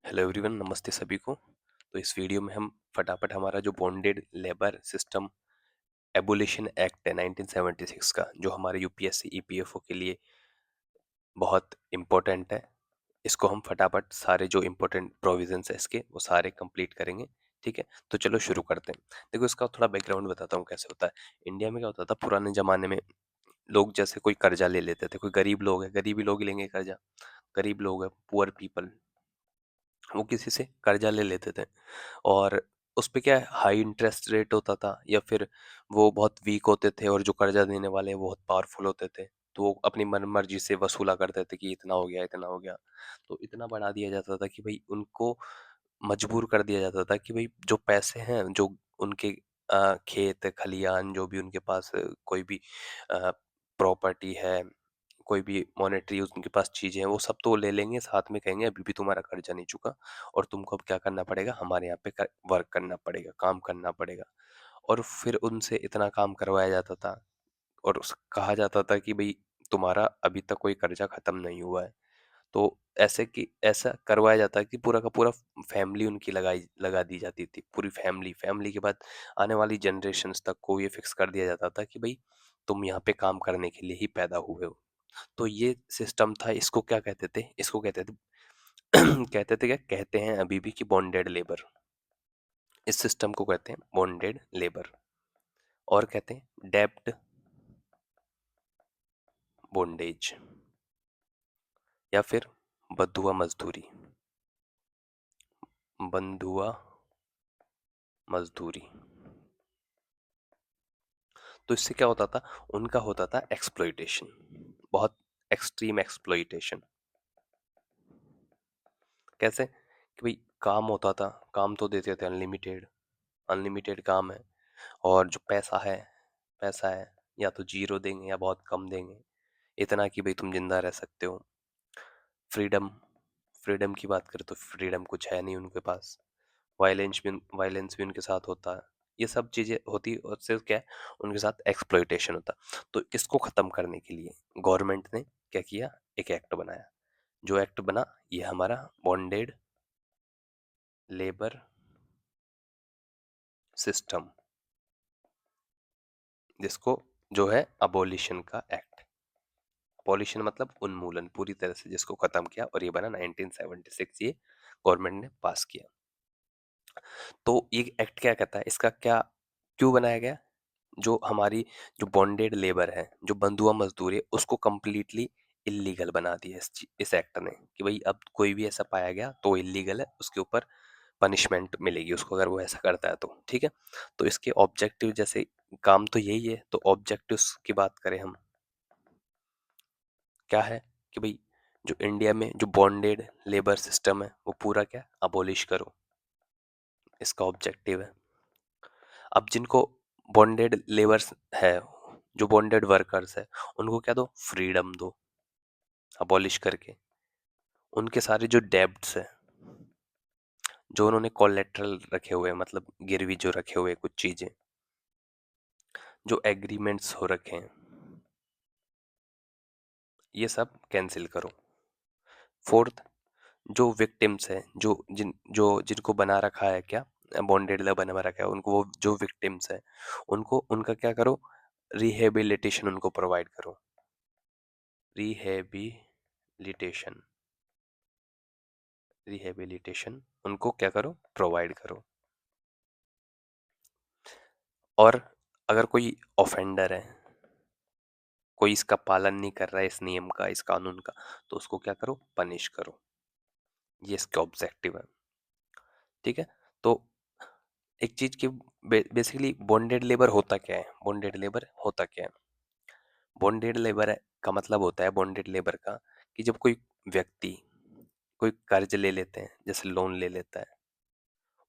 Hello everyone, नमस्ते सभी को। तो इस वीडियो में हम फटाफट हमारा जो bonded labour system abolition act है 1976 का, जो हमारे यूपीएससी ईपीएफओ के लिए बहुत इम्पोर्टेंट है, इसको हम फटाफट सारे जो इम्पोर्टेंट प्रोविजंस है इसके वो सारे कंप्लीट करेंगे। ठीक है, तो चलो शुरू करते हैं। देखो, इसका थोड़ा बैकग्राउंड बताता हूँ कैसे होता है। इंडिया में क्या होता था पुराने जमाने में, लोग जैसे कोई कर्जा ले लेते थे। कोई गरीब लोग है, गरीबी लोग ही लेंगे कर्जा। गरीब लोग है, पुअर पीपल, वो किसी से कर्जा ले लेते थे और उस पे क्या है, हाई इंटरेस्ट रेट होता था, या फिर वो बहुत वीक होते थे और जो कर्जा देने वाले वो बहुत पावरफुल होते थे, तो वो अपनी मन मर्जी से वसूला करते थे कि इतना हो गया, इतना हो गया। तो इतना बढ़ा दिया जाता था कि भाई उनको मजबूर कर दिया जाता था कि भाई जो पैसे हैं, जो उनके खेत खलियान, जो भी उनके पास कोई भी प्रॉपर्टी है, कोई भी मॉनेटरी उनके पास चीजें हैं, वो सब तो वो ले लेंगे, साथ में कहेंगे अभी भी तुम्हारा कर्जा नहीं चुका और तुमको अब क्या करना पड़ेगा, हमारे यहाँ पे वर्क करना पड़ेगा, काम करना पड़ेगा। और फिर उनसे इतना काम करवाया जाता था और कहा जाता था कि भाई तुम्हारा अभी तक कोई कर्जा खत्म नहीं हुआ है। तो ऐसे कि ऐसा करवाया जाता है कि पूरा का पूरा फैमिली उनकी लगा दी जाती थी। पूरी फैमिली फैमिली के बाद आने वाली जनरेशन्स तक को ये फिक्स कर दिया जाता था कि भाई तुम यहाँ पे काम करने के लिए ही पैदा हुए हो। तो ये सिस्टम था। इसको क्या कहते थे, इसको कहते थे कहते थे क्या कहते हैं अभी भी कि बॉन्डेड लेबर। इस सिस्टम को कहते हैं बॉन्डेड लेबर, और कहते हैं डेब्ट बॉन्डेज, या फिर बंधुआ मजदूरी। बंधुआ मजदूरी। तो इससे क्या होता था, उनका होता था एक्सप्लॉइटेशन, बहुत एक्सट्रीम एक्सप्लॉइटेशन। कैसे कि भाई काम होता था, काम तो देते थे अनलिमिटेड, अनलिमिटेड काम है, और जो पैसा है या तो जीरो देंगे या बहुत कम देंगे, इतना कि भाई तुम जिंदा रह सकते हो। फ्रीडम, फ्रीडम की बात करें तो फ्रीडम कुछ है नहीं उनके पास। वायलेंस भी उनके साथ होता है। ये सब चीजें होती और सिर्फ क्या है, उनके साथ एक्सप्लॉइटेशन होता। तो इसको खत्म करने के लिए गवर्नमेंट ने क्या किया, एक एक्ट बनाया। जो एक्ट बना, ये हमारा बॉन्डेड लेबर सिस्टम, जिसको जो है अबोलिशन का एक्ट। अबोलिशन मतलब उन्मूलन, पूरी तरह से जिसको खत्म किया, और ये बना 1976, ये गवर्नमेंट ने पास किया। तो ये एक्ट क्या कहता है, इसका क्या, क्यों बनाया गया, जो हमारी जो बॉन्डेड लेबर है, जो बंधुआ मजदूर है, उसको कंप्लीटली इलीगल बना दिया इस एक्ट ने, कि भाई अब कोई भी ऐसा पाया गया तो इलीगल है, उसके ऊपर पनिशमेंट मिलेगी उसको अगर वो ऐसा करता है तो। ठीक है, तो इसके ऑब्जेक्टिव, जैसे काम तो यही है, तो ऑब्जेक्टिव्स की बात करें हम, क्या है कि भाई जो इंडिया में जो बॉन्डेड लेबर सिस्टम है वो पूरा क्या अबोलिश करो, इसका ऑब्जेक्टिव है। अब जिनको बॉन्डेड लेबर्स है, जो बॉन्डेड वर्कर्स है, उनको क्या दो, फ्रीडम दो अबॉलिश करके। उनके सारे जो डेब्ट्स है, जो उन्होंने कोलेट्रल रखे हुए हैं, मतलब गिरवी जो रखे हुए हैं कुछ चीजें, जो एग्रीमेंट्स हो रखे हैं, ये सब कैंसिल करो। फोर्थ, जो विक्टिम्स है, जिनको बना रखा है क्या, बॉन्डेड ला बना रखा है उनको, वो जो विक्टिम्स है उनको उनका क्या करो, रिहेबिलिटेशन उनको प्रोवाइड करो। रिहेबिलिटेशन, रिहेबिलिटेशन उनको क्या करो, प्रोवाइड करो। और अगर कोई ऑफेंडर है, कोई इसका पालन नहीं कर रहा है, इस नियम का, इस कानून का, तो उसको क्या करो, पनिश करो। ये इसका ऑब्जेक्टिव है। ठीक है, तो एक चीज की बेसिकली बॉन्डेड लेबर होता क्या है, बॉन्डेड लेबर होता क्या है। बॉन्डेड लेबर का मतलब होता है, बॉन्डेड लेबर का, कि जब कोई व्यक्ति कोई कर्ज ले लेते हैं, जैसे लोन ले लेता है,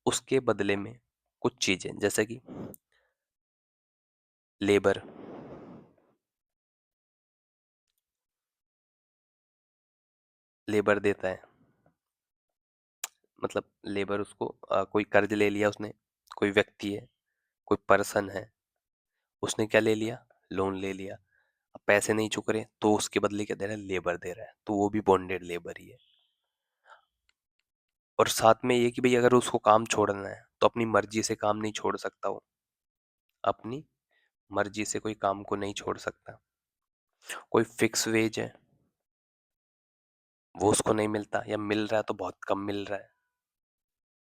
उसके बदले में कुछ चीजें, जैसे कि लेबर, लेबर देता है, मतलब लेबर उसको कोई कर्ज ले लिया उसने, कोई व्यक्ति है, कोई पर्सन है, उसने क्या ले लिया, लोन ले लिया। अब पैसे नहीं चुक रहे तो उसके बदले क्या दे रहा है, लेबर दे रहा है, तो वो भी बॉन्डेड लेबर ही है। और साथ में ये कि भाई अगर उसको काम छोड़ना है तो अपनी मर्जी से काम नहीं छोड़ सकता वो, अपनी मर्जी से कोई काम को नहीं छोड़ सकता। कोई फिक्स वेज है वो उसको नहीं मिलता, या मिल रहा है तो बहुत कम मिल रहा है।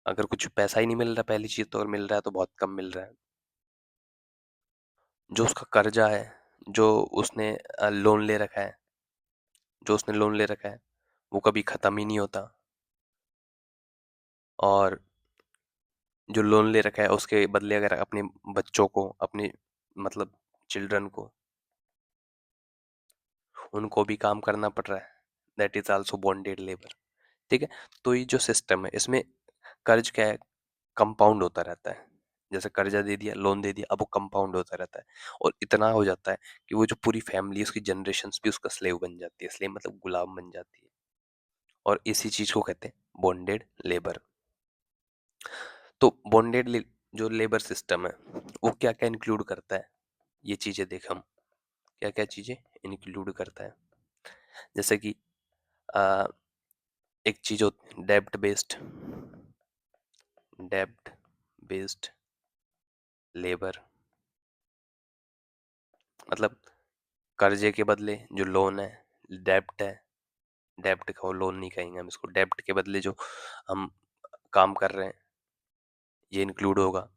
अगर कुछ पैसा ही नहीं मिल रहा पहली चीज, तो अगर मिल रहा है तो बहुत कम मिल रहा है। जो उसका कर्जा है, जो उसने लोन ले रखा है, जो उसने लोन ले रखा है वो कभी खत्म ही नहीं होता। और जो लोन ले रखा है उसके बदले अगर अपने बच्चों को, अपने मतलब चिल्ड्रन को, उनको भी काम करना पड़ रहा है, that is also bonded labour. ठीक है। तो ये जो सिस्टम है इसमें कर्ज क्या है, कंपाउंड होता रहता है। जैसे कर्जा दे दिया, लोन दे दिया, अब वो कंपाउंड होता रहता है और इतना हो जाता है कि वो जो पूरी फैमिली, उसकी जनरेशन्स भी उसका स्लेव बन जाती है, स्लेव मतलब गुलाम बन जाती है। और इसी चीज को कहते हैं बॉन्डेड लेबर। तो बॉन्डेड जो लेबर सिस्टम है वो क्या क्या इंक्लूड करता है, ये चीजें देख हम, क्या क्या चीजें इंक्लूड करता है। जैसे कि आ, एक चीज होती है डेब्ट बेस्ड लेबर। मतलब कर्जे के बदले जो लोन है, डेब्ट है, डेब्ट को लोन नहीं कहेंगे हम, इसको डेब्ट के बदले जो हम काम कर रहे हैं ये इंक्लूड होगा।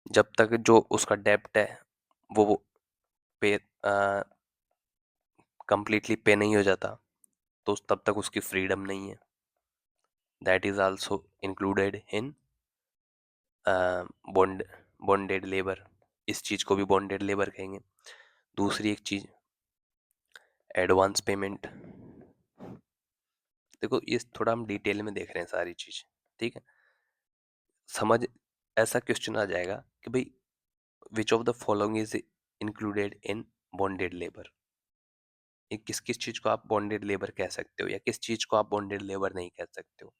जब तक जो उसका डेब्ट है वो पे कंप्लीटली पे नहीं हो जाता तो तब तक उसकी फ्रीडम नहीं है, that is also included in bond bonded labour. इस चीज को भी बॉन्डेड लेबर कहेंगे। दूसरी एक चीज एडवांस पेमेंट। देखो ये थोड़ा हम डिटेल में देख रहे हैं सारी चीज, ठीक है। समझ, ऐसा क्वेश्चन आ जाएगा कि भाई which of the following is included in bonded labour. ये किस किस चीज को आप बॉन्डेड लेबर कह सकते हो या किस चीज को आप बॉन्डेड लेबर नहीं कह सकते हो।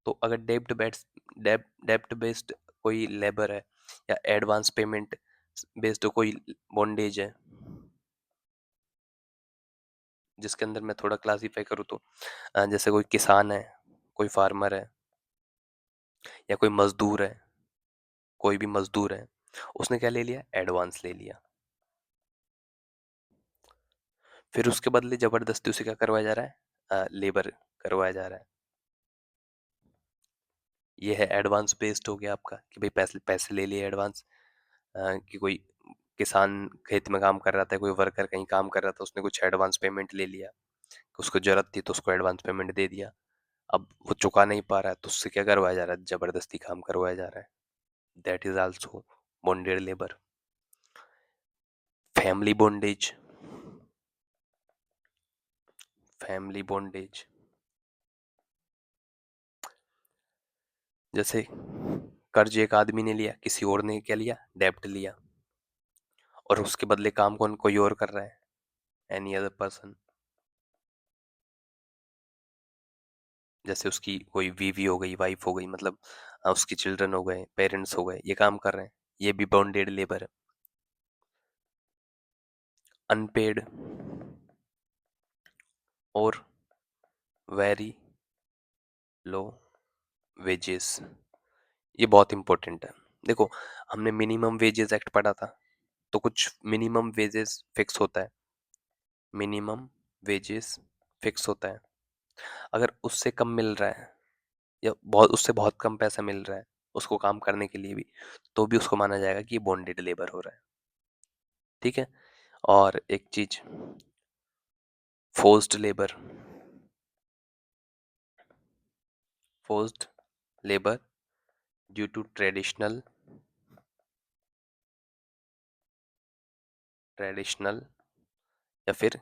तो अगर डेब्ट बेस्ड कोई लेबर है या एडवांस पेमेंट बेस्ड कोई बॉन्डेज है, जिसके अंदर मैं थोड़ा क्लासीफाई करूँ तो जैसे कोई किसान है, कोई फार्मर है, या कोई मजदूर है, कोई भी मजदूर है, उसने क्या ले लिया, एडवांस ले लिया। फिर उसके बदले जबरदस्ती उसे क्या करवाया जा रहा है, लेबर करवाया जा रहा है। ये है एडवांस बेस्ड हो गया आपका कि भाई पैसे पैसे ले लिए एडवांस। कि कोई किसान खेत में काम कर रहा था, कोई वर्कर कहीं काम कर रहा था, उसने कुछ एडवांस पेमेंट ले लिया, उसको जरूरत थी तो उसको एडवांस पेमेंट दे दिया। अब वो चुका नहीं पा रहा है तो उससे क्या करवाया जा रहा है, जबरदस्ती काम करवाया जा रहा है, that is also bonded labour. Family bondage, family bondage जैसे कर्ज एक आदमी ने लिया, किसी और ने क्या लिया, डेब्ट लिया, और उसके बदले काम कौन, कोई और कर रहा है, एनी अदर पर्सन। जैसे उसकी कोई बीवी हो गई, वाइफ हो गई, मतलब उसके चिल्ड्रन हो गए, पेरेंट्स हो गए, ये काम कर रहे हैं, ये भी बॉन्डेड लेबर है। अनपेड और वेरी लो वेजेस, ये बहुत इंपॉर्टेंट है। देखो हमने मिनिमम वेजेस एक्ट पढ़ा था, तो कुछ मिनिमम वेजेस फिक्स होता है, मिनिमम वेजेस फिक्स होता है। अगर उससे कम मिल रहा है या बहुत उससे बहुत कम पैसा मिल रहा है उसको काम करने के लिए भी, तो भी उसको माना जाएगा कि ये बॉन्डेड लेबर हो रहा है। ठीक है। और एक चीज, forced labour, forced labour due to traditional या फिर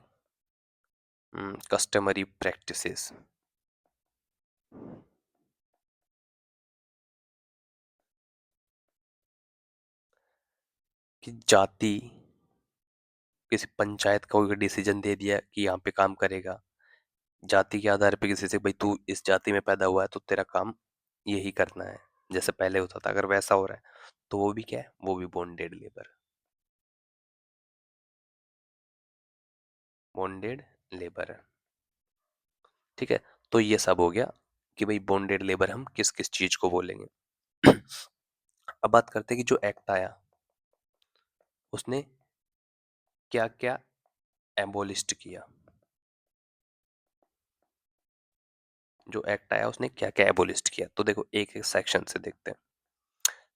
कस्टमरी प्रैक्टिसेस। कि जाति, किसी पंचायत का कोई डिसीजन दे दिया कि यहाँ पे काम करेगा, जाति के आधार पे किसी से, भाई तू इस जाति में पैदा हुआ है तो तेरा काम यही करना है, जैसे पहले होता था, अगर वैसा हो रहा है तो वो भी क्या है, वो भी बॉन्डेड लेबर, बॉन्डेड लेबर है। ठीक है। तो ये सब हो गया कि भाई बॉन्डेड लेबर हम किस किस चीज को बोलेंगे। अब बात करते हैं कि जो एक्ट आया उसने क्या क्या एबोलिस्ट किया। जो एक्ट आया उसने क्या क्या एबोलिस्ट किया, तो देखो एक एक सेक्शन से देखते हैं।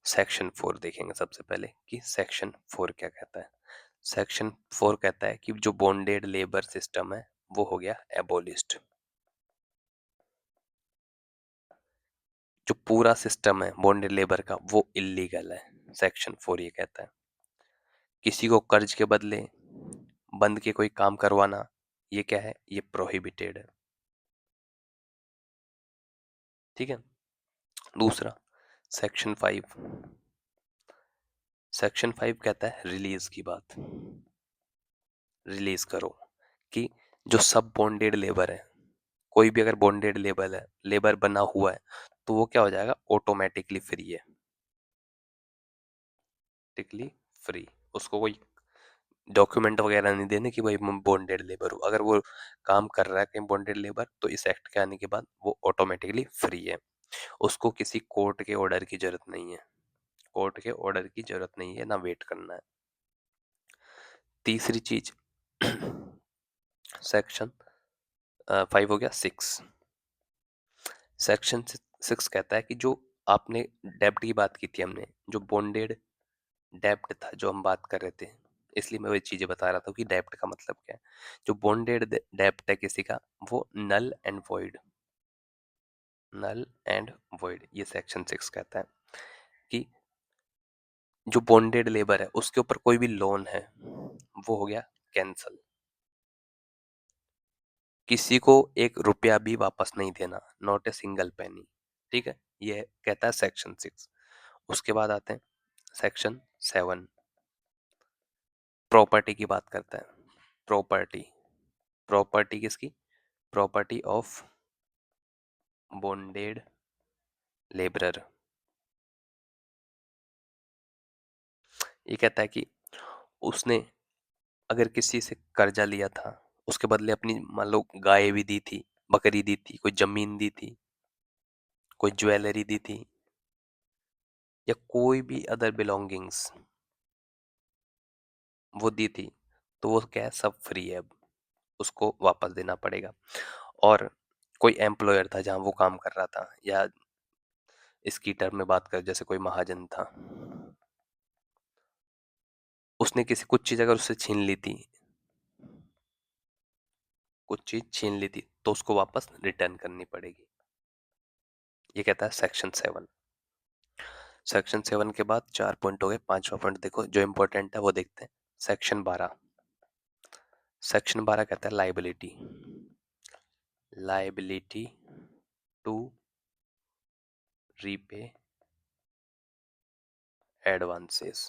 सेक्शन 4 देखेंगे सबसे पहले कि सेक्शन 4 क्या कहता है। सेक्शन 4 कहता है कि जो बॉन्डेड लेबर सिस्टम है वो हो गया एबोलिस्ट। जो पूरा सिस्टम है बॉन्डेड लेबर का वो इलीगल है। सेक्शन 4 ये कहता है किसी को कर्ज के बदले बंद के कोई काम करवाना, ये क्या है, ये प्रोहिबिटेड है। ठीक है। दूसरा सेक्शन 5, सेक्शन 5 कहता है रिलीज की बात। रिलीज करो कि जो सब बॉन्डेड लेबर है, कोई भी अगर बॉन्डेड लेबर है, लेबर बना हुआ है, तो वो क्या हो जाएगा, ऑटोमेटिकली फ्री है। ऑटोमेटिकली फ्री, उसको कोई डॉक्यूमेंट वगैरह नहीं देने कि भाई मैं बॉन्डेड लेबर हूँ। अगर वो काम कर रहा है कहीं बॉन्डेड लेबर, तो इस एक्ट के आने के बाद वो ऑटोमेटिकली फ्री है। उसको किसी कोर्ट के ऑर्डर की जरूरत नहीं है। कोर्ट के ऑर्डर की जरूरत नहीं है, ना वेट करना है। तीसरी चीज सेक्शन 5 हो गया 6। सेक्शन 6 कहता है कि जो आपने डेब्ट की बात की थी हमने, जो बॉन्डेड डेब्ट था जो हम बात कर रहे थे, इसलिए मैं वही चीजें बता रहा था कि डेब्ट का मतलब क्या है। जो बॉन्डेड डेब्ट है किसी का, वो null and void, null and void, ये सेक्शन 6 कहता है कि जो बॉन्डेड लेबर है उसके ऊपर कोई भी लोन है वो हो गया कैंसल। किसी को एक रुपया भी वापस नहीं देना, नॉट ए सिंगल पेनी। ठीक है, ये कहता है सेक्शन 6। उसके बाद आते हैं सेक्शन 7, प्रॉपर्टी की बात करता है। प्रॉपर्टी, प्रॉपर्टी किसकी, प्रॉपर्टी ऑफ बॉन्डेड लेबरर। ये कहता है कि उसने अगर किसी से कर्जा लिया था, उसके बदले अपनी मान लो गाय भी दी थी, बकरी दी थी, कोई जमीन दी थी, कोई ज्वेलरी दी थी, या कोई भी अदर बिलोंगिंग्स वो दी थी, तो वो क्या है, सब फ्री है अब, उसको वापस देना पड़ेगा। और कोई एम्प्लॉयर था जहां वो काम कर रहा था, या इसकी टर्म में बात कर जैसे कोई महाजन था, उसने किसी कुछ चीज अगर उससे छीन ली थी, कुछ चीज छीन ली थी, तो उसको वापस रिटर्न करनी पड़ेगी। ये कहता है सेक्शन 7। सेक्शन 7 के बाद 4 पॉइंट हो गए, 5वां पॉइंट देखो जो इंपॉर्टेंट है वो देखते हैं। सेक्शन 12, सेक्शन 12 कहता है liability, liability to repay advances.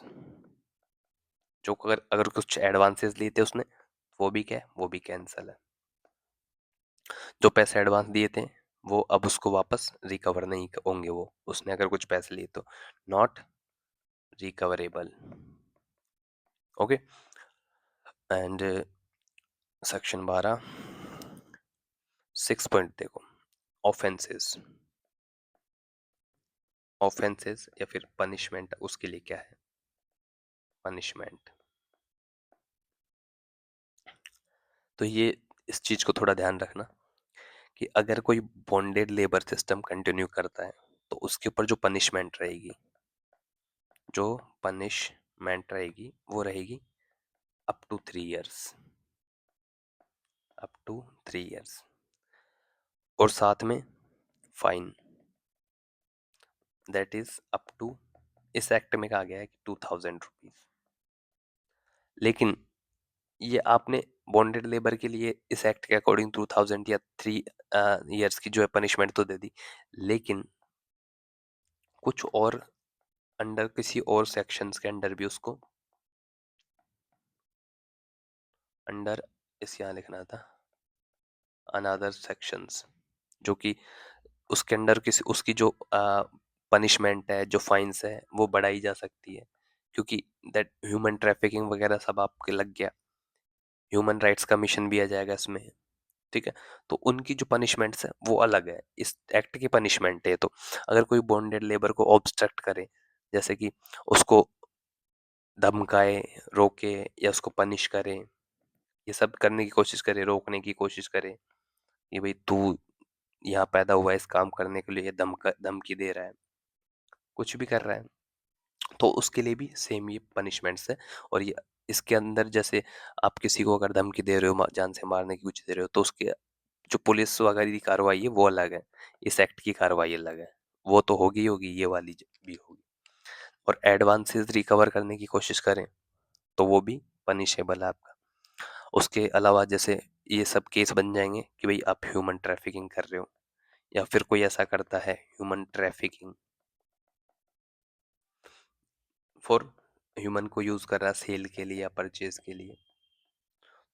जो अगर अगर कुछ एडवांसेस लिए थे उसने, वो भी क्या है, वो भी कैंसल है। जो पैसे एडवांस दिए थे वो अब उसको वापस रिकवर नहीं होंगे, वो उसने अगर कुछ पैसे लिए तो not recoverable. Okay. And section 12 6 point देखो, ऑफेंसेस, ऑफेंसेस या फिर पनिशमेंट, उसके लिए क्या है, पनिशमेंट। तो ये इस चीज को थोड़ा ध्यान रखना कि अगर कोई बॉन्डेड लेबर सिस्टम कंटिन्यू करता है तो उसके ऊपर जो पनिशमेंट रहेगी, जो पनिशमेंट रहेगी वो रहेगी up to 3 years, up to 3 years. और साथ में fine, that is up to, इस एक्ट में कहा गया है कि 2000 रुपीज। लेकिन ये आपने बॉन्डेड लेबर के लिए इस एक्ट के अकॉर्डिंग 2000 या 3 इयर्स की जो है पनिशमेंट तो दे दी, लेकिन कुछ और अंडर किसी और सेक्शंस के अंडर भी उसको अंडर, इस यहाँ लिखना था अनदर सेक्शंस, जो कि उसके अंडर किसी उसकी जो पनिशमेंट है, जो फाइन्स है, वो बढ़ाई जा सकती है, क्योंकि दैट ह्यूमन ट्रैफिकिंग वगैरह सब आपके लग गया, ह्यूमन राइट्स कमीशन भी आ जाएगा इसमें। ठीक है। तो उनकी जो पनिशमेंट्स है वो अलग है, इस एक्ट की पनिशमेंट है। तो अगर कोई बॉन्डेड लेबर को ऑब्स्ट्रक्ट करे, जैसे कि उसको धमकाए, रोके या उसको पनिश करे, ये सब करने की कोशिश करे, रोकने की कोशिश करे कि भाई तू यहाँ पैदा हुआ है इस काम करने के लिए, धमकी दे रहा है, कुछ भी कर रहा है, तो उसके लिए भी सेम ये पनिशमेंट्स है। और ये इसके अंदर जैसे आप किसी को अगर धमकी दे रहे हो, जान से मारने की कुछ दे रहे हो, तो उसके जो पुलिस वगैरह की कार्रवाई है वो अलग है, इस एक्ट की कार्रवाई अलग है। वो तो होगी ही होगी, ये वाली भी होगी। और एडवांसेस रिकवर करने की कोशिश करें तो वो भी पनिशेबल है आपका। उसके अलावा जैसे ये सब केस बन जाएंगे कि भाई आप ह्यूमन ट्रैफिकिंग कर रहे हो, या फिर कोई ऐसा करता है ह्यूमन ट्रैफिकिंग फॉर ह्यूमन को यूज कर रहा है सेल के लिए या परचेज के लिए,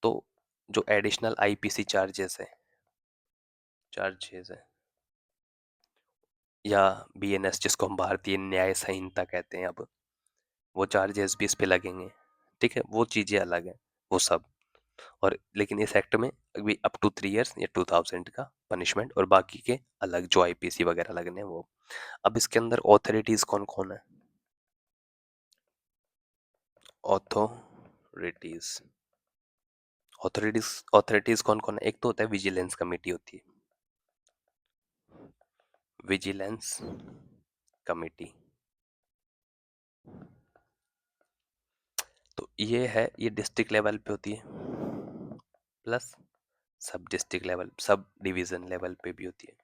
तो जो एडिशनल आईपीसी चार्जेस है या बीएनएस जिसको हम भारतीय न्याय संहिता कहते हैं, अब वो चार्जेस भी इस पे लगेंगे। ठीक है, वो चीजें अलग है, वो सब। और लेकिन इस एक्ट में अभी अप टू 3 इयर्स या 2000 का पनिशमेंट, और बाकी के अलग जो आईपीसी वगैरह लगने हैं वो। अब इसके अंदर ऑथोरिटीज कौन कौन है? ऑथोरिटीज ऑथोरिटीज कौन कौन है? एक तो होता है विजिलेंस कमेटी होती है, विजिलेंस कमेटी। तो ये डिस्ट्रिक्ट लेवल पे होती है, प्लस सब district level, sub division level पे भी होती है।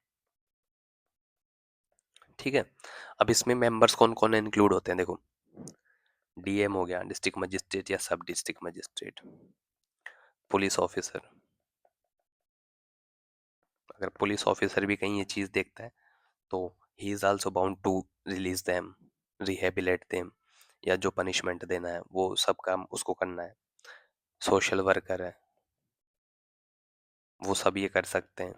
ठीक है। अब इसमें मेंबर्स कौन कौन इंक्लूड होते हैं, देखो। डीएम हो गया, डिस्ट्रिक्ट मजिस्ट्रेट या sub district magistrate. Police officer, अगर पुलिस ऑफिसर भी कहीं ये चीज देखता है तो ही is also bound to release them, rehabilitate them, या जो पनिशमेंट देना है वो सब काम उसको करना है। सोशल वर्कर है, वो सब ये कर सकते हैं।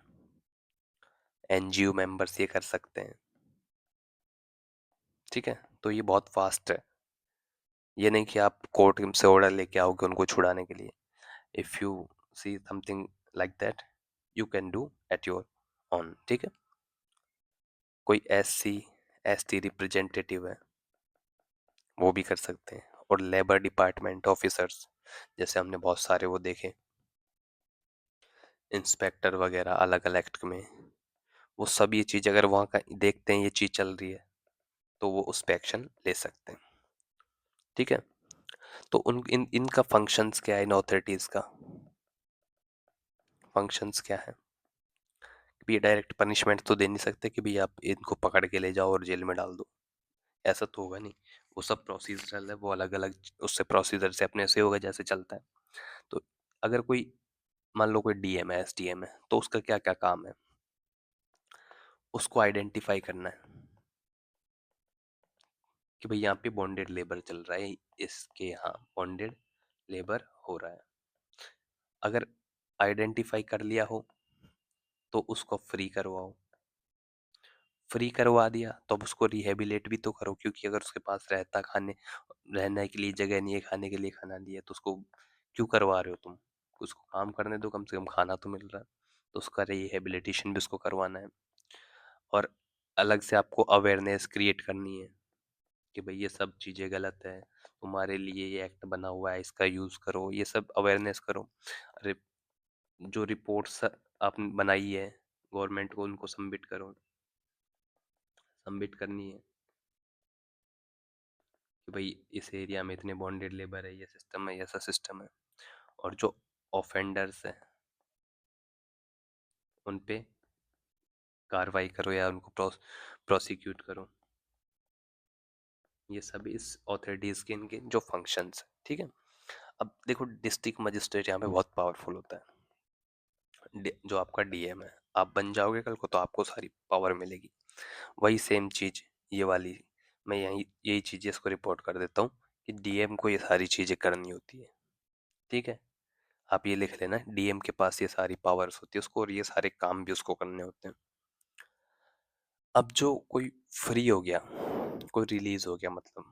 एनजीओ मेंबर्स ये कर सकते हैं। ठीक है, तो ये बहुत फास्ट है। ये नहीं कि आप कोर्ट से ऑर्डर लेके आओगे उनको छुड़ाने के लिए। If you see something like that, you can do at your on. ठीक है। कोई एसटी रिप्रेजेंटेटिव है, वो भी कर सकते हैं। और लेबर डिपार्टमेंट ऑफिसर्स, जैसे हमने बहुत सारे वो देखे, इंस्पेक्टर वगैरह अलग अलग एक्ट में, वो सब ये चीज़ अगर वहाँ का देखते हैं ये चीज़ चल रही है तो वो उस पर एक्शन ले सकते हैं। ठीक है। तो उन इनका फंक्शंस क्या है, इन ऑथोरिटीज़ का फंक्शंस क्या है? कि ये डायरेक्ट पनिशमेंट तो दे नहीं सकते कि भाई आप इनको पकड़ के ले जाओ और जेल में डाल दो, ऐसा तो होगा नहीं। वो सब प्रोसीजरल है, वो अलग अलग उससे प्रोसीजर से अपने से होगा जैसे चलता है। तो अगर कोई, मान लो कोई डीएम है, एसडीएम है, तो उसका क्या क्या काम है? उसको आइडेंटिफाई करना है कि भाई यहाँ पे बॉन्डेड लेबर चल रहा है, इसके यहाँ बॉन्डेड लेबर हो रहा है। अगर आइडेंटिफाई कर लिया हो तो उसको फ्री करवाओ। फ्री करवा दिया तो अब उसको रिहेबिलेट भी तो करो, क्योंकि अगर उसके पास रहने के लिए जगह नहीं है, खाने के लिए खाना नहीं है, तो उसको क्यों करवा रहे हो तुम? उसको काम करने दो, कम से कम खाना तो मिल रहा है। तो उसका रिहेबिलिटेशन भी उसको करवाना है। और अलग से आपको अवेयरनेस क्रिएट करनी है कि भाई ये सब चीज़ें गलत है, तुम्हारे लिए ये एक्ट बना हुआ है, इसका यूज़ करो, ये सब अवेयरनेस करो। अरे, जो रिपोर्ट्स आपने बनाई है गवर्नमेंट को उनको सबमिट करो, सबमिट करनी है कि भाई इस एरिया में इतने बॉन्डेड लेबर है, ये सिस्टम है, ऐसा सिस्टम है। और जो ऑफेंडर्स हैं उन पे कार्रवाई करो या उनको प्रोसिक्यूट करो। ये सब इस ऑथोरिटीज़ के इनके जो फंक्शंस हैं। ठीक है। अब देखो, डिस्ट्रिक्ट मजिस्ट्रेट यहाँ पे बहुत पावरफुल होता है। जो आपका डीएम है, आप बन जाओगे कल को तो आपको सारी पावर मिलेगी। वही सेम चीज़ ये वाली, मैं यही चीज़ें इसको रिपोर्ट कर देता हूँ कि डीएम को ये सारी चीज़ें करनी होती है। ठीक है। आप ये लिख लेना, डीएम के पास ये सारी पावर्स होती है उसको, और ये सारे काम भी उसको करने होते हैं। अब जो कोई फ्री हो गया, कोई रिलीज हो गया, मतलब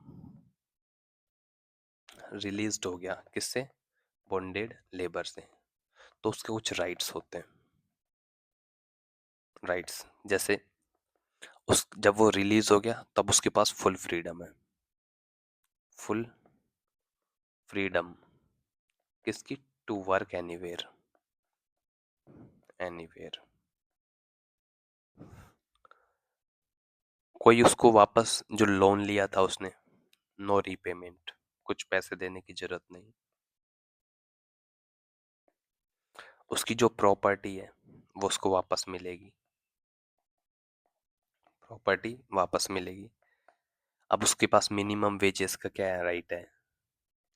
रिलीज्ड हो गया किससे? बॉन्डेड लेबर से, तो उसके कुछ राइट्स होते हैं। राइट्स। जैसे उस जब वो रिलीज हो गया तब उसके पास फुल फ्रीडम है। फुल फ्रीडम किसकी? To work anywhere. एनीवेयर। कोई उसको वापस जो लोन लिया था उसने, नो रीपेमेंट, कुछ पैसे देने की जरूरत नहीं। उसकी जो प्रॉपर्टी है वो उसको वापस मिलेगी। प्रॉपर्टी वापस मिलेगी। अब उसके पास मिनिमम वेजेस का क्या राइट है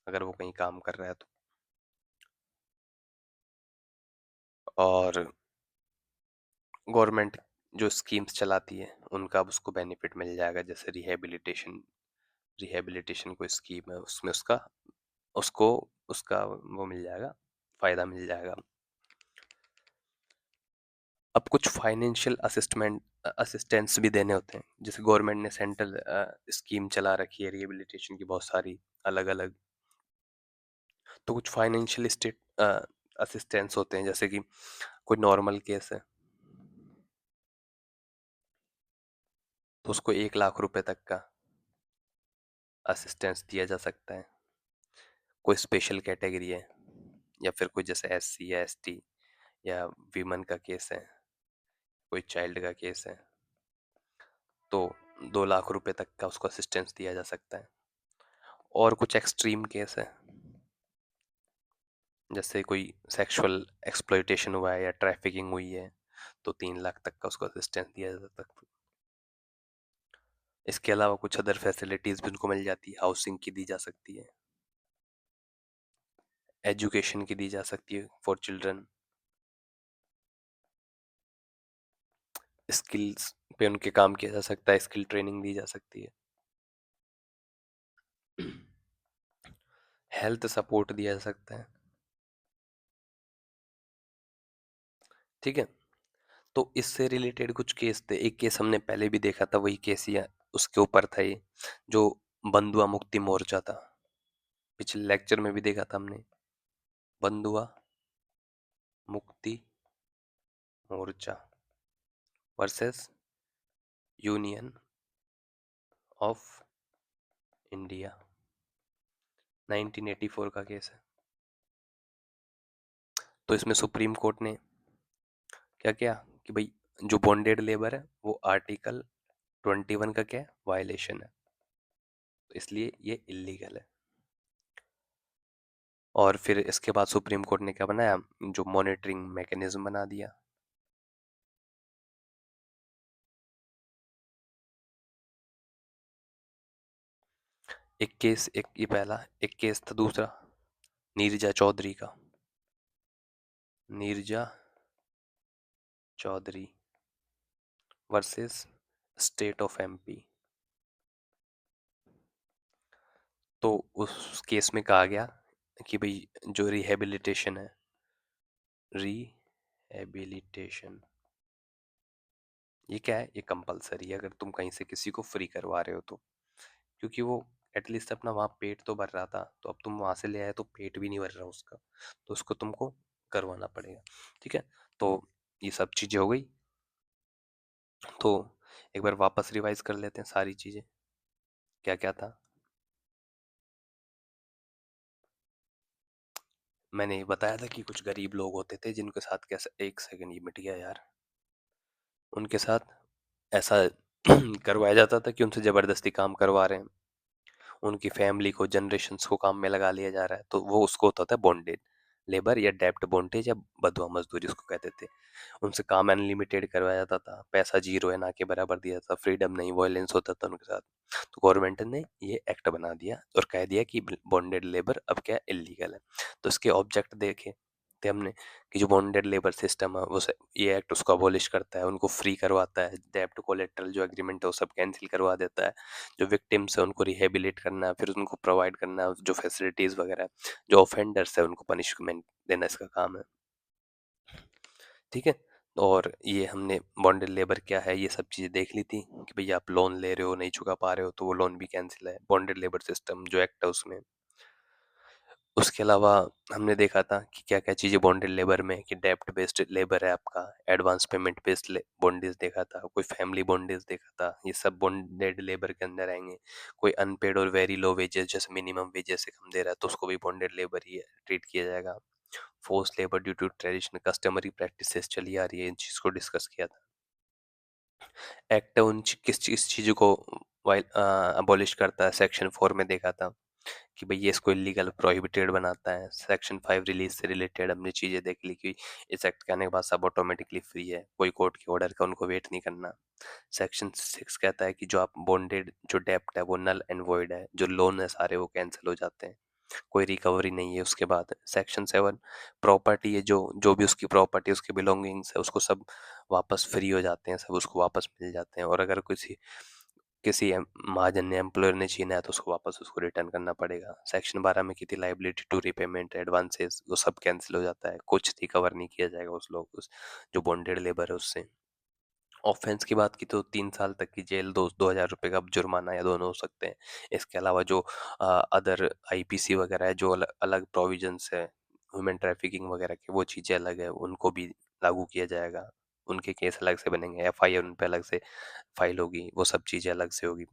अगर वो कहीं काम कर रहा है तो। और गवर्नमेंट जो स्कीम्स चलाती है उनका अब उसको बेनिफिट मिल जाएगा, जैसे रिहेबिलिटेशन। रिहेबिलिटेशन कोई स्कीम है उसमें उसका उसको उसका वो मिल जाएगा, फायदा मिल जाएगा। अब कुछ फाइनेंशियल असिस्टेंस भी देने होते हैं, जैसे गवर्नमेंट ने सेंट्रल स्कीम चला रखी है रिहेबिलिटेशन की बहुत सारी अलग अलग। तो कुछ फाइनेंशियल स्टेट असिस्टेंस होते हैं, जैसे कि कोई नॉर्मल केस है तो उसको 1 लाख रुपए तक का असिस्टेंस दिया जा सकता है। कोई स्पेशल कैटेगरी है या फिर कोई जैसे SC या ST या वीमन का केस है, कोई चाइल्ड का केस है, तो 2 लाख रुपए तक का उसको असिस्टेंस दिया जा सकता है। और कुछ एक्सट्रीम केस है, जैसे कोई सेक्सुअल एक्सप्लॉइटेशन हुआ है या ट्रैफिकिंग हुई है, तो 3 लाख तक का उसको असिस्टेंस दिया जा सकता है। इसके अलावा कुछ अदर फैसिलिटीज भी उनको मिल जाती है, हाउसिंग की दी जा सकती है, एजुकेशन की दी जा सकती है फॉर चिल्ड्रन, स्किल्स पे उनके काम किया जा सकता है, स्किल ट्रेनिंग दी जा सकती है, हेल्थ सपोर्ट दिया जा सकता है। ठीक है। तो इससे रिलेटेड कुछ केस थे, एक केस हमने पहले भी देखा था, वही केस ही उसके ऊपर था ये, जो बंधुआ मुक्ति मोर्चा था। पिछले लेक्चर में भी देखा था हमने, बंधुआ Mukti Morcha versus union of India, 1984 का केस है। तो इसमें सुप्रीम कोर्ट ने क्या किया कि भाई जो बॉन्डेड लेबर है वो आर्टिकल 21 का क्या है, वायलेशन है, तो इसलिए ये इलीगल है। और फिर इसके बाद सुप्रीम कोर्ट ने क्या बनाया, जो मॉनिटरिंग मैकेनिज्म बना दिया। एक केस, एक ये पहला, एक केस था दूसरा नीरजा चौधरी का। Neerja Chaudhary versus state of MP। तो उस केस में कहा गया कि भाई जो रिहेबिलिटेशन है, रिहेबिलिटेशन ये क्या है, ये कंपलसरी है अगर तुम कहीं से किसी को फ्री करवा रहे हो तो, क्योंकि वो एटलीस्ट अपना वहाँ पेट तो भर रहा था, तो अब तुम वहां से ले आए तो पेट भी नहीं भर रहा उसका, तो उसको तुमको करवाना पड़ेगा। ठीक है। तो ये सब चीजें हो गई। तो एक बार वापस रिवाइज कर लेते हैं सारी चीजें, क्या क्या था। मैंने बताया था कि कुछ गरीब लोग होते थे जिनके साथ कैसा, एक सेकंड ये मिट गया यार, उनके साथ ऐसा करवाया जाता था कि उनसे जबरदस्ती काम करवा रहे हैं, उनकी फैमिली को जनरेशन्स को काम में लगा लिया जा रहा है, तो वो उसको होता था बॉन्डेड लेबर या डेप्ट बॉन्डेज या बधुआ मजदूरी उसको कहते थे। उनसे काम अनलिमिटेड करवाया जाता था, पैसा जीरो है ना के बराबर दिया था, फ्रीडम नहीं, वायलेंस होता था उनके साथ। तो गवर्नमेंट ने ये एक्ट बना दिया और कह दिया कि बॉन्डेड लेबर अब क्या इलीगल है। तो इसके ऑब्जेक्ट देखे थे हमने कि जो बॉन्डेड लेबर सिस्टम है वो ये एक्ट उसको अबॉलिश करता है, उनको फ्री करवाता है, डेब्ट कोलेट्रल जो एग्रीमेंट है वो सब कैंसिल करवा देता है, जो विक्टिम्स है उनको रिहेबिलिट करना, फिर उनको प्रोवाइड करना जो फैसिलिटीज वगैरह, जो ऑफेंडर्स है उनको पनिशमेंट देना इसका काम है। ठीक है। और ये हमने बॉन्डेड लेबर क्या है ये सब चीज़ें देख ली थी कि भैया आप लोन ले रहे हो नहीं चुका पा रहे हो तो वो लोन भी कैंसिल है, बॉन्डेड लेबर सिस्टम जो एक्ट है उसमें। उसके अलावा हमने देखा था कि क्या-क्या चीज़ें बॉन्डेड लेबर में, कि डेब्ट बेस्ड लेबर है आपका, एडवांस पेमेंट बेस्ड बॉन्डेज देखा था, कोई फैमिली बॉन्डेज देखा था, ये सब बॉन्डेड लेबर के अंदर आएँगे। कोई अनपेड और वेरी लो वेजेस, जैसे मिनिमम वेजेस से कम दे रहा है तो उसको भी बॉन्डेड लेबर ही ट्रीट किया जाएगा। Forced labour due to traditional customary practices चली आ रही है, इन चीज़ को डिस्कस किया था। एक्ट उन किस चीज़ को अबॉलिश करता है, सेक्शन 4 में देखा था कि भई ये इसको इल्लीगल प्रोहिबिटेड बनाता है। सेक्शन 5 रिलीज़ से रिलेटेड हमने चीज़ें देख ली कि इस एक्ट के आने के बाद सब ऑटोमेटिकली फ्री है, कोई कोर्ट के ऑर्डर का उनको वेट नहीं करना। सेक्शन 6 कहता है कि जो आप बॉन्डेड जो डेब्ट है वो नल एंड वॉइड है, जो लोन है सारे वो कैंसल हो जाते हैं, कोई रिकवरी नहीं है उसके बाद। सेक्शन 7 प्रॉपर्टी है, जो जो भी उसकी प्रॉपर्टी, उसकी बिलोंगिंग्स है, उसको सब वापस फ्री हो जाते हैं, सब उसको वापस मिल जाते हैं। और अगर किसी किसी महाजन ने, एम्प्लॉयर ने छीना है तो उसको वापस उसको रिटर्न करना पड़ेगा। सेक्शन 12 में की थी लाइबिलिटी टू रीपेमेंट एडवांसेस, वो सब कैंसिल हो जाता है, कुछ रिकवर नहीं किया जाएगा उस जो बॉन्डेड लेबर है उससे। ऑफेंस की बात की तो 3 साल तक की जेल, 2,000 रुपये का जुर्माना, या दोनों हो सकते हैं। इसके अलावा जो अदर आईपीसी वगैरह है, जो अलग अलग प्रोविजंस है ह्यूमन ट्रैफिकिंग वगैरह की, वो चीज़ें अलग है, उनको भी लागू किया जाएगा। उनके केस अलग से बनेंगे, एफआईआर उन पे अलग से फाइल होगी, वो सब चीज़ें अलग से होगी।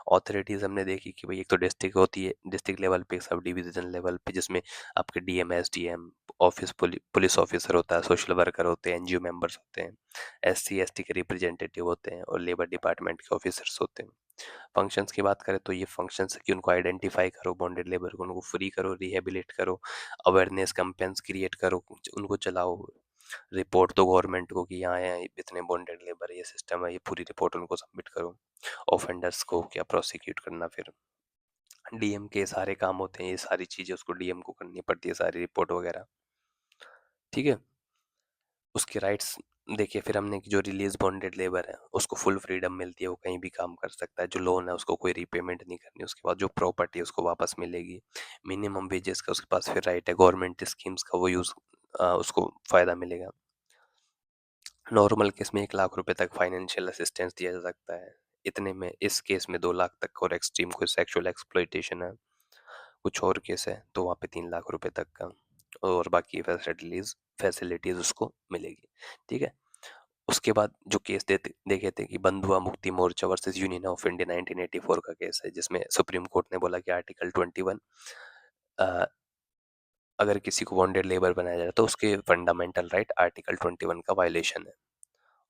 ऑथोरिटीज़ हमने देखी कि भाई एक तो डिस्ट्रिक्ट होती है, डिस्ट्रिक्ट लेवल पे, एक सब डिवीजन लेवल पे, जिसमें आपके DM, SDM, office police officer होता है, सोशल वर्कर होते हैं, एनजीओ मेंबर्स होते हैं, एससी एसटी के रिप्रेजेंटेटिव होते हैं, और लेबर डिपार्टमेंट के ऑफिसर्स होते हैं। फंक्शंस की बात करें तो ये फंक्शंस है कि उनको आइडेंटिफाई करो, बॉन्डेड लेबर को, उनको फ्री करो, रिहेबिलिट करो, अवेयरनेस कैंपेन्स क्रिएट करो, उनको चलाओ, रिपोर्ट दो गवर्नमेंट को कि यहाँ यहाँ इतने बॉन्डेड लेबर, ये सिस्टम है, ये पूरी रिपोर्ट उनको सबमिट करो। ऑफेंडर्स को क्या प्रोसिक्यूट करना, फिर डीएम के सारे काम होते हैं, ये सारी चीज़ें उसको डीएम को करनी पड़ती है, सारी रिपोर्ट वगैरह। ठीक है। उसके राइट्स देखिए, फिर हमने कि जो रिलीज बॉन्डेड लेबर है उसको फुल फ्रीडम मिलती है, वो कहीं भी काम कर सकता है, जो लोन है उसको कोई रीपेमेंट नहीं करनी, उसके बाद जो प्रॉपर्टी है उसको वापस मिलेगी। मिनिमम वेजेस का उसके पास फिर राइट है, गवर्नमेंट स्कीम्स का वो यूज़ उसको फ़ायदा मिलेगा। नॉर्मल केस में 1 लाख रुपए तक फाइनेंशियल असिस्टेंस दिया जा सकता है। इतने में, इस केस में 2 लाख तक, और एक्सट्रीम कोई सेक्सुअल एक्सप्लॉइटेशन है, कुछ और केस है तो वहाँ पे 3 लाख रुपए तक का, और बाकी फैसिलिटीज फैसिलिटीज उसको मिलेगी। ठीक है। उसके बाद जो केस देते देखे थे कि बंधुआ Mukti Morcha versus union of India 1984 का केस है, जिसमें सुप्रीम कोर्ट ने बोला कि आर्टिकल 21, अगर किसी को बॉन्डेड लेबर बनाया जाए तो उसके फंडामेंटल राइट आर्टिकल 21 का वायलेशन है।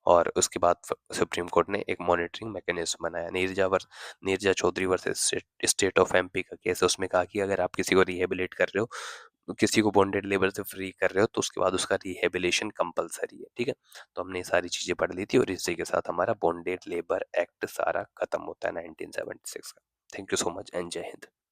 और उसके बाद सुप्रीम कोर्ट ने एक मॉनिटरिंग मैकेनिज्म बनाया। Neerja Chaudhary versus state of MP का केस है, उसमें कहा कि अगर आप किसी को रिहेबिलिट कर रहे हो, किसी को बॉन्डेड लेबर से फ्री कर रहे हो, तो उसके बाद उसका रिहेबिलिशन कंपलसरी है। ठीक है। तो हमने ये सारी चीज़ें पढ़ ली थी, और इसी के साथ हमारा बॉन्डेड लेबर एक्ट सारा खत्म होता है 1976 का। Thank you so much and जय हिंद।